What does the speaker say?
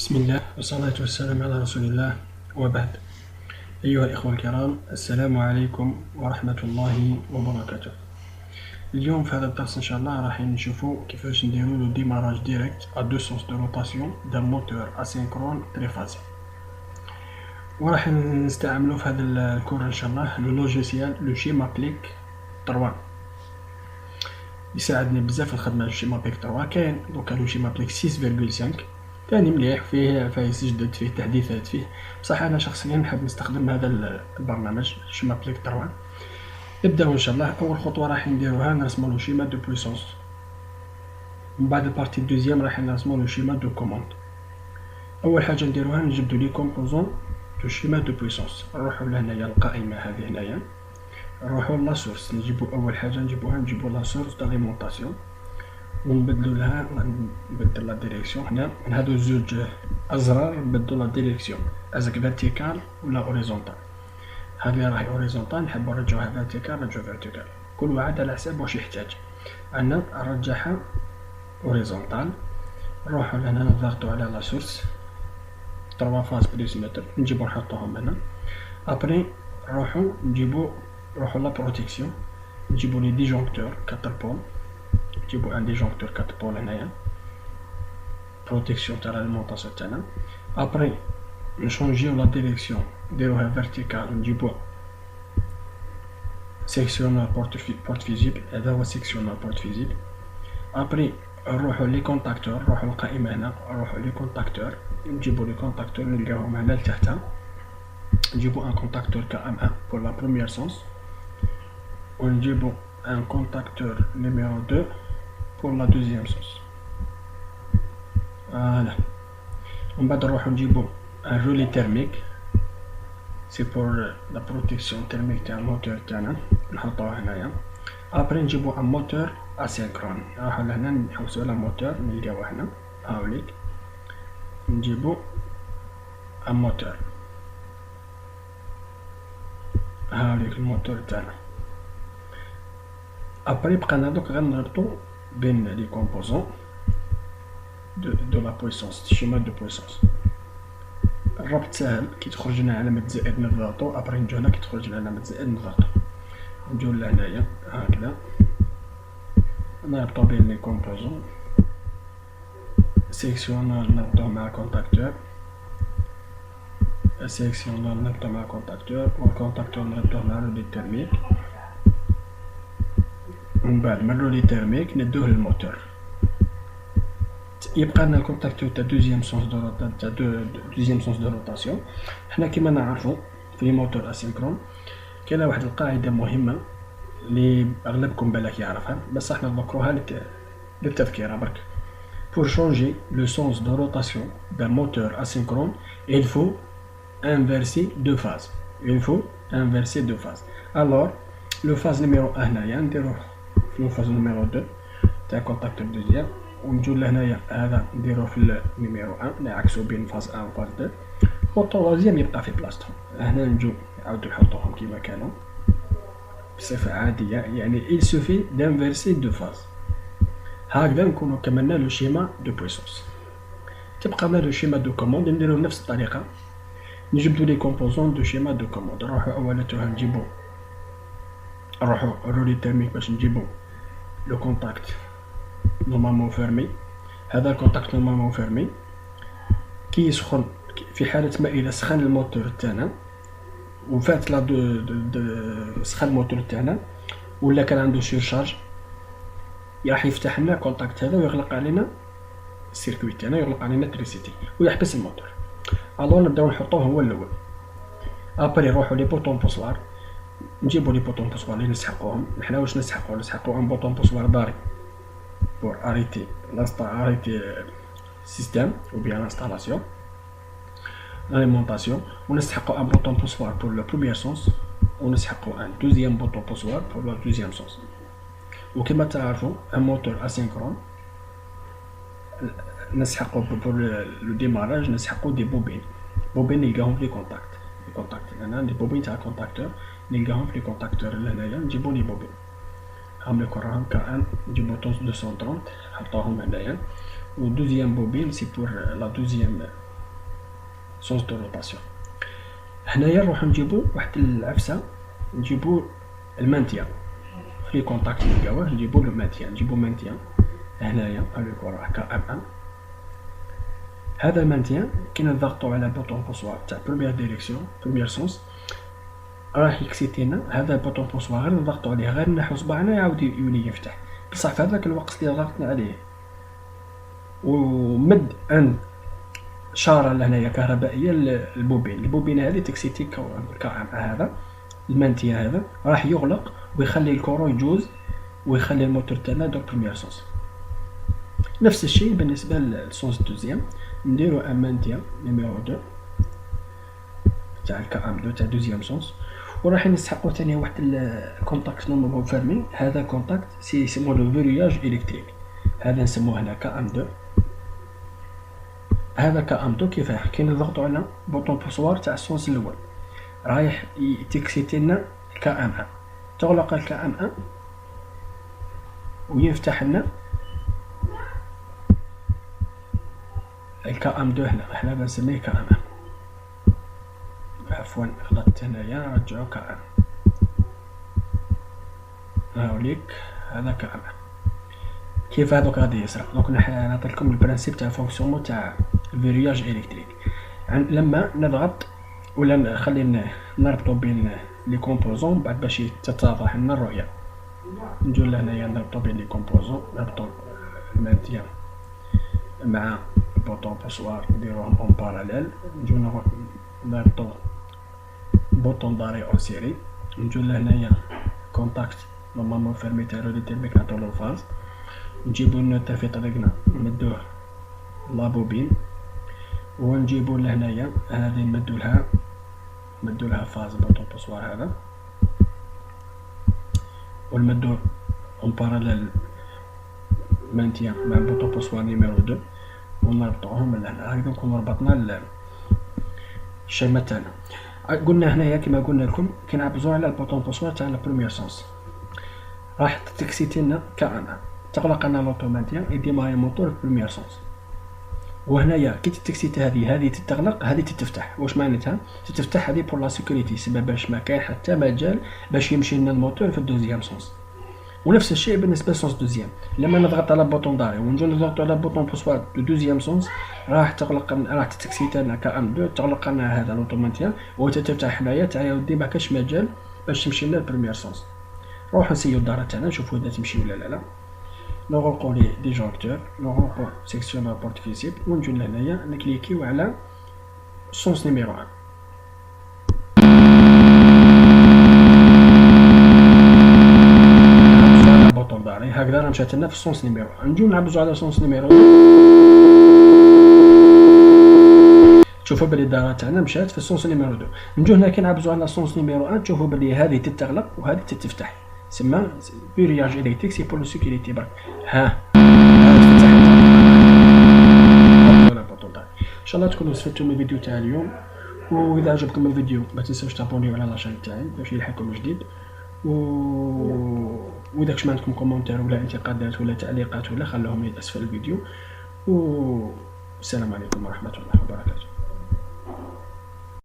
بسم الله والصلاة والسلام على رسول الله وبعد. أيها الإخوة الكرام، السلام عليكم ورحمة الله وبركاته. اليوم في هذا الدرس إن شاء الله راح نشوفوا كيفاش نديروا لو ديماراج ديريكت à deux sens de rotation d'un moteur asynchrone triphasé. وراح نستعملوا في هذا الكور إن شاء الله لو لوجيسيال لو شيما بليك 3. يساعدني بزاف في الخدمة. لو شيما بليك 3 كاين دوكا لو شيما بليك 6.5 ثاني مليح، فيه جدد، فيه تحديثات، فيه بصح انا شخصيا نحب نستخدم هذا البرنامج شيما بليك 3. نبداو ان شاء الله. اول خطوه راح نديروها نرسمو لو شيما دو بويسونس، من بعد البارتي دوزيام راح نرسمو لو شيما دو كوموند. اول حاجه نديروها نجبدو لي كومبوزون دو شيما دو بويسونس. نروحو لهنايا القائمه هذه هنايا، نروحو لا سورس، نجيبو اول حاجه نجيبو لا سورس داليمونطاسيون ونبدلو لها، نبدل لا ديريكسيون. هنا من هادو زوج ازرار نبدلو لا ديريكسيون ازك فيرتيكال ولا اوريزونتال. هذه راهي اوريزونتال، نحبو نرجعوها فيرتيكال نرجعو فيرتيكال، كل واحد على حساب واش يحتاج. انا نرجعها اوريزونتال. نروحو لهنا نضغطو على لا سورس 3 فاز بليس متر، نجيبو نحطوهم هنا. ابري نروحو لا بروتيكسيون، نجيبو لي ديجونكتور 4 بول، نجيبو ان ديجونكتور 4 بول هنايا بروتيكسيون تاع الاليمونطاسيون تاعنا. ابري نشونجيو لا ديريكسيون نديروها فيرتيكال، نجيبو سيكسيونال بورت فيزيبل، هذا هو سيكسيونال بورت فيزيبل. ابري نروحو لي كونتاكتور، نروحو القائمه هنا، نروحو لي كونتاكتور، نجيبو لي كونتاكتور نلقاوهم هنا لتحت. نجيبو ان كونتاكتور كام 1 pour la première sens، ونجيبو un contacteur numéro 2 pour la deuxième sens. Voilà. On va نجيبو un relais thermique، c'est pour la protection thermique تاع الموتور تاعنا، نحطوه هنايا. ابري نجيبو un moteur asynchrone، نروحو لهنا نحوسو على موتور نلقاوه هنا، هاوليك نجيبو un moteur، هاوليك الموتور تاعنا. ابري بقانا دوك غير نربطو بين لي كومبوزون دو لا بويسونس، شيما دو بويسونس. الربط ساهل، كي تخرج لنا علامة زائد نضغطو، ابري نجو هنا كي تخرج لنا علامة زائد نضغطو، نجو لهنايا هكذا نربطو بين لي كومبوزون. سيكسيونال نربطوه مع كونتاكتور، سيكسيونال نربطوه مع كونتاكتور، والكونتاكتور نربطوه مع رولي تيرميك. من بعد من الرولي تيرميك ندوه للموتور. يبقى لنا الكونتاكتور تاع دوزيام سونس دو روتاسيون. حنا كيما نعرفو في لي موتور اسينكرون كاينه واحد القاعده مهمه اللي اغلبكم بالك يعرفها، بس احنا نذكروها للتذكير برك. pour changer le sens de rotation d'un moteur asynchrone il faut inverser deux phases. alors le phase numéro 1 هنايا نديروه في الفاز نيميرو 2 تاع كونتاكتور دوزيام، ونجو لهنايا هذا نديروه في النيميرو 1 نعكسو بين فاز 1 و فاز 2، والطوازيام يبقى في بلاصتهم. هنا نجو نعاودو نحطوهم كيما كانوا بصفة عادية، يعني il suffit d'inverser deux phases. هكذا نكونو كملنا لو شيما دو بويسونس. تبقى لنا لو شيما دو كوموند، نديرو بنفس الطريقة، نجبدو لي كومبوزون دو شيما دو كوموند. نروحو أولاتها نجيبو الرولي تيرميك باش نجيبو لو كونتاكت نورمالمون فيرمي. هذا الكونتاكت نورمالمون فيرمي كي يسخن، في حالة ما إذا سخن الموتور تاعنا وفات لا سخن الموتور تاعنا ولا كان عنده سيرشارج، راح يفتح لنا الكونتاكت هذا ويغلق علينا السيركويت تاعنا، يغلق علينا التريسيتي ويحبس الموتور. الو نبداو نحطوه هو الاول. ابري نروحو لي بوطون بوسوار، نجيبو لي بوطون بوسوار اللي نسحقوهم. حنا واش نسحقو ان بوطون بوسوار ضاري pour arrêter système ou bien l'installation, l'alimentation. On a un bouton poussoir pour le premier sens, on a un deuxième bouton poussoir pour le deuxième sens. Ou comme tu as un moteur asynchrone, pour le démarrage, on a des bobines. Bobines, ils gardent les contacts. On a des bobines à contacteur, ils gardent les contacteurs. On a des bobines. عامل كراهم كأن نجيبو 230 نحطوهم هنايا. و deuxième bobine c'est pour la deuxième سونس دو روتاسيون. هنايا نروحو نجيبو واحد العفسه، نجيبو المانتيان في لي كونتاكت نلقاوه، نجيبو المانتيان، نجيبو مانتيان هنايا اليكو راه كام. هذا المانتيان كي نضغطو على بوطون بوسوار تاع بروميير ديريكسيون بروميير سونس راح يكسيتينا هذا البوطون بوسوار، غير نضغطو عليه، غير نحو صباعنا يعاود يولي يفتح، بصح في هذاك الوقت اللي ضغطنا عليه ومد عند شارة لهنايا كهربائيه البوبينه هذه تكسيتي كام هذا المانتيان هذا راح يغلق ويخلي الكورو يجوز ويخلي الموتور تاعنا يدور بروميير سونس. نفس الشيء بالنسبه للسونس دوزيام، نديرو ان مانتيان نيميرو 2 تاع الكام 2 تاع دوزيام سونس، وراح نسحقو ثاني واحد الكونتاكت نورمالمون فيرمي. هذا الكونتاكت يسموه لو فيرياج الكتريك، هذا نسموه هنا كام 2. هذا كام 2 كيفاه كي نضغطو على بوطون بوسوار تاع السونس الاول رايح تكسيتي لنا كام 1، تغلق الكام 1 ويفتح لنا الكام 2 هنا، احنا بنسميه كام 1. عفوا غلطت هنايا، نرجعو كام. هاوليك هذا كام. كيف هذوك غادي يصرا؟ دونك نعطيكم البرانسيب تاع فونكسيونمون تاع الفيرياج الكتريك. لما نضغط ولا نخلي نربطو بين لي كومبوزون بعد باش تتضح لنا الرؤيه. نجو لهنايا نربطو بين لي كومبوزون، نربطو المانتيان مع البوطون بوسوار نديروهم اون باراليل، نجو نربطو بوطون داري اون سيري، نجو لهنايا كونتاكت نورمالمون فيرمي تاع روليتيرميك نعطولو الفاز، نجيبو النوتة في طريقنا نمدوه لابوبين ونجيبو لهنايا هذه نمدو لها فاز بوطون بوسوار هذا، ونمدو اون باراليل مانتيان مع بوطون بوسوار نيميرو 2 ونربطوهم من هنا. هكذا نكونو ربطنا الشيمة تاعنا. قلنا هنايا كما قلنا لكم كي نعبزو على البوطون بوسوار تاع البروميير سونس راح تكسيتي لنا كام، تغلق لنا لوطوماتيان يديماري الموتور في بروميير سونس. وهنايا كي تكسيتي هذه تتغلق، هذه تتفتح. واش معناتها تتفتح؟ هذه بور لا سيكوريتي، سبب باش ما كاين حتى مجال باش يمشي لنا الموتور في الدوزيام سونس. ونفس الشيء بالنسبه لسونس دوزيام، لما نضغط على بوطون داري ونجو نضغطو على بوطون بوسوار دو دوزيام سونس راح تغلق، راح تكسيتي لنا كام 2، تغلق لنا هذا لوطوماتيان وتتفتح هنايا تاع ودي ما كاش مجال باش تمشي لنا البروميير سونس. نروحو نسيو الدارة تاعنا نشوفو اذا تمشي ولا لا. نغلقو لي ديجونكتور، نغلقو سيكسيون بورت فيزيبل ونجو لهنايا نكليكيو على سونس نيميرو 1. بوطون داري هكذا راه مشات لنا في السونس نيميرو 1. نجو نعبزو على سونس نيميرو 2، تشوفوا بلي الدارة تاعنا مشات في السونس نيميرو 2. نجو هنا كي نعبزو على سونس نيميرو 1 تشوفوا بلي هذه تتغلق وهذه تتفتح، تسمى فيرياج الكتريك سي بور لو سيكوريتي. برك ها تفتح بوطون داري. ان شاء الله تكونوا استفدتوا من الفيديو تاع اليوم، واذا عجبكم الفيديو ما تنساوش تابونيو على لاشين تاعي باش يلحقكم جديد. واذا كش عندكم كومونتير ولا انتقادات ولا تعليقات ولا خلوهم لي اسفل الفيديو. والسلام عليكم ورحمه الله وبركاته.